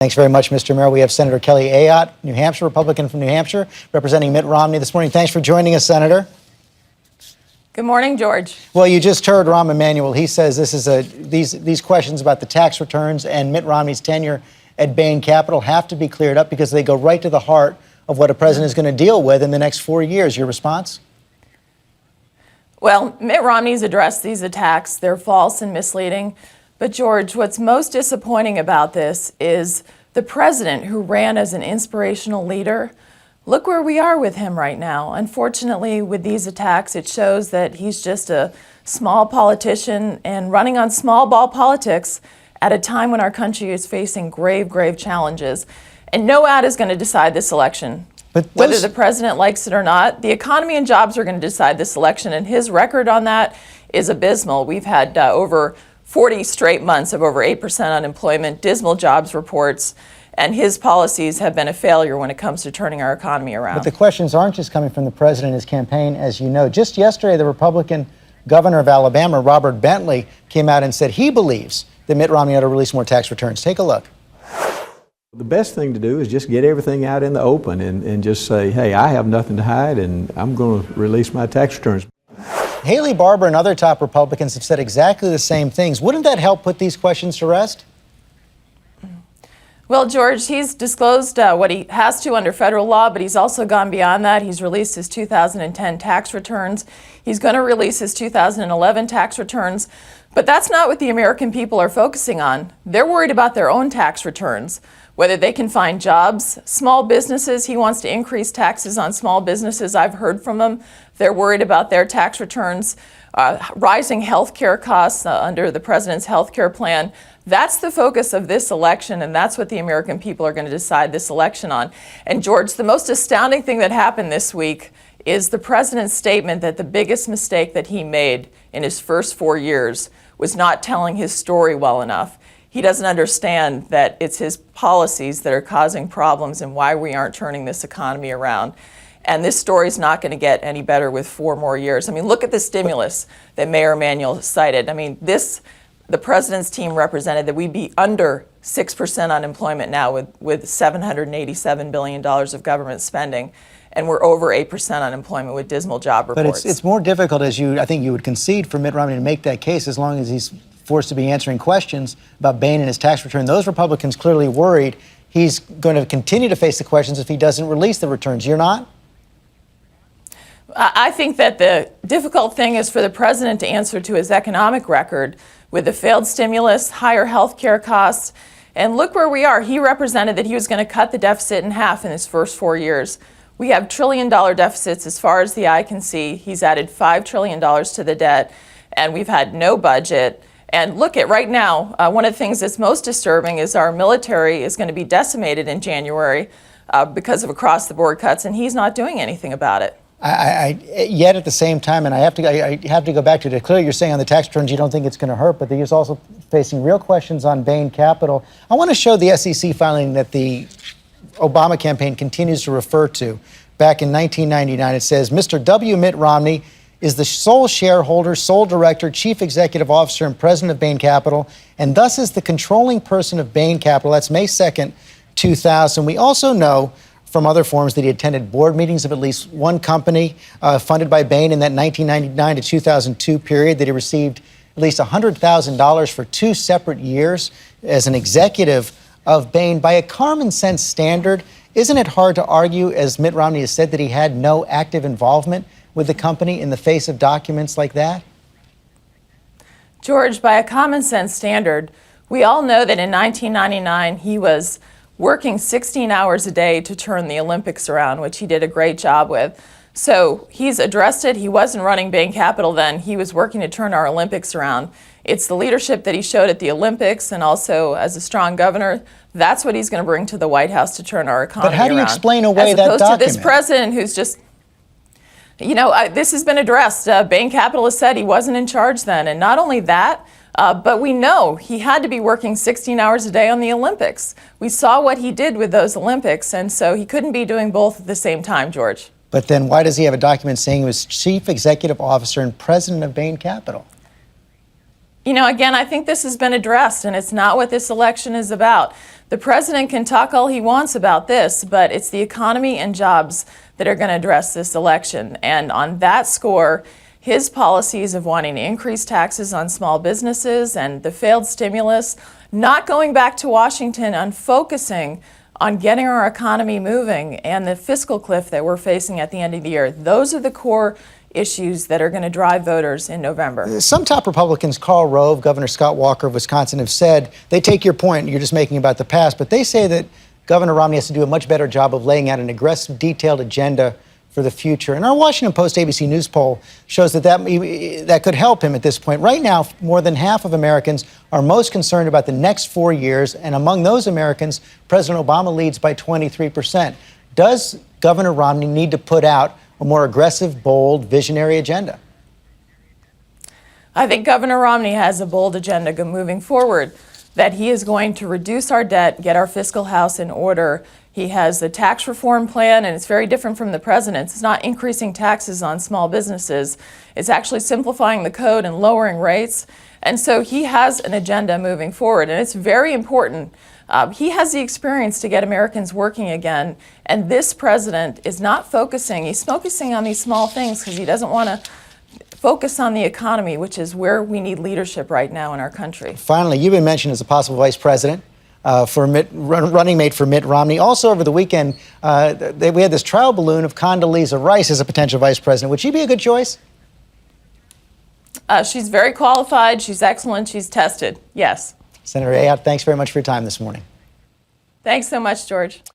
Thanks very much, Mr. Mayor. We have Senator Kelly Ayotte, New Hampshire, Republican from New Hampshire, representing Mitt Romney this morning. Thanks for joining us, Senator. Good morning, George. Well, you just heard Rahm Emanuel. He says this is these questions about the tax returns and Mitt Romney's tenure at Bain Capital have to be cleared up because they go right to the heart of what a president is going to deal with in the next 4 years. Your response? Well, Mitt Romney's addressed these attacks. They're false and misleading. But, George, what's most disappointing about this is the president who ran as an inspirational leader. Look where we are with him right now. Unfortunately, with these attacks, it shows that he's just a small politician and running on small ball politics at a time when our country is facing grave, grave challenges. And no ad is going to decide this election. But whether the president likes it or not, the economy and jobs are going to decide this election, and his record on that is abysmal. We've had over 40 straight months of over 8% unemployment, dismal jobs reports, and his policies have been a failure when it comes to turning our economy around. But the questions aren't just coming from the president and his campaign, as you know. Just yesterday, the Republican governor of Alabama, Robert Bentley, came out and said he believes that Mitt Romney ought to release more tax returns. Take a look. The best thing to do is just get everything out in the open and just say, hey, I have nothing to hide and I'm going to release my tax returns. Haley Barbour and other top Republicans have said exactly the same things. Wouldn't that help put these questions to rest? Well, George, he's disclosed what he has to under federal law, but he's also gone beyond that. He's released his 2010 tax returns. He's going to release his 2011 tax returns. But that's not what the American people are focusing on. They're worried about their own tax returns, whether they can find jobs, small businesses. He wants to increase taxes on small businesses. I've heard from them. They're worried about their tax returns, rising health care costs under the president's health care plan. That's the focus of this election, and that's what the American people are going to decide this election on. And George, the most astounding thing that happened this week is the president's statement that the biggest mistake that he made in his first 4 years was not telling his story well enough. He doesn't understand that it's his policies that are causing problems and why we aren't turning this economy around. And this story is not going to get any better with 4 more years. I mean, look at the stimulus that Mayor Emanuel cited. I mean, the president's team represented that we'd be under 6% unemployment now with $787 billion of government spending. And we're over 8% unemployment with dismal job reports. But it's more difficult, I think you would concede, for Mitt Romney to make that case as long as he's forced to be answering questions about Bain and his tax return. Those Republicans clearly worried he's going to continue to face the questions if he doesn't release the returns. You're not? I think that the difficult thing is for the president to answer to his economic record with the failed stimulus, higher health care costs. And look where we are. He represented that he was going to cut the deficit in half in his first 4 years. We have trillion-dollar deficits as far as the eye can see. He's added $5 trillion to the debt, and we've had no budget. And look at right now, one of the things that's most disturbing is our military is going to be decimated in January because of across-the-board cuts, and he's not doing anything about it. Yet at the same time, and I have to go back to it. Clearly, you're saying on the tax returns you don't think it's going to hurt, but he's also facing real questions on Bain Capital. I want to show the SEC filing that the Obama campaign continues to refer to. Back in 1999, it says, Mr. W. Mitt Romney is the sole shareholder, sole director, chief executive officer, and president of Bain Capital, and thus is the controlling person of Bain Capital. That's May 2nd, 2000. We also know from other forms that he attended board meetings of at least one company funded by Bain in that 1999 to 2002 period, that he received at least $100,000 for 2 separate years as an executive of Bain. By a common sense standard, isn't it hard to argue, as Mitt Romney has said, that he had no active involvement with the company in the face of documents like that? George, by a common sense standard, we all know that in 1999 he was working 16 hours a day to turn the Olympics around, which he did a great job with. So he's addressed it. He wasn't running Bain Capital then. He was working to turn our Olympics around. It's the leadership that he showed at the Olympics and also as a strong governor. That's what he's going to bring to the White House to turn our economy around. But how do you explain away that document? As opposed to this president who's just, this has been addressed. Bain Capital has said he wasn't in charge then. And not only that, but we know he had to be working 16 hours a day on the Olympics. We saw what he did with those Olympics, and so he couldn't be doing both at the same time, George. But then why does he have a document saying he was chief executive officer and president of Bain Capital? You know, again, I think this has been addressed, and it's not what this election is about. The president can talk all he wants about this, but it's the economy and jobs that are going to address this election. And on that score, his policies of wanting to increase taxes on small businesses and the failed stimulus, not going back to Washington and focusing on getting our economy moving, and the fiscal cliff that we're facing at the end of the year, those are the core issues that are going to drive voters in November. Some top Republicans, Karl Rove, Governor Scott Walker of Wisconsin, have said, they take your point, you're just making about the past, but they say that Governor Romney has to do a much better job of laying out an aggressive, detailed agenda for the future. And our Washington Post ABC News poll shows that could help him at this point. Right now, more than half of Americans are most concerned about the next 4 years, and among those Americans, President Obama leads by 23%. Does Governor Romney need to put out a more aggressive, bold, visionary agenda? I think Governor Romney has a bold agenda moving forward, that he is going to reduce our debt, get our fiscal house in order. He has the tax reform plan, and it's very different from the president's. It's not increasing taxes on small businesses. It's actually simplifying the code and lowering rates. And so he has an agenda moving forward, and it's very important. He has the experience to get Americans working again, and this president is not focusing. He's focusing on these small things because he doesn't want to focus on the economy, which is where we need leadership right now in our country. Finally, you've been mentioned as a possible vice president running mate for Mitt Romney. Also, over the weekend, we had this trial balloon of Condoleezza Rice as a potential vice president. Would she be a good choice? She's very qualified. She's excellent. She's tested. Yes. Senator Ayotte, thanks very much for your time this morning. Thanks so much, George.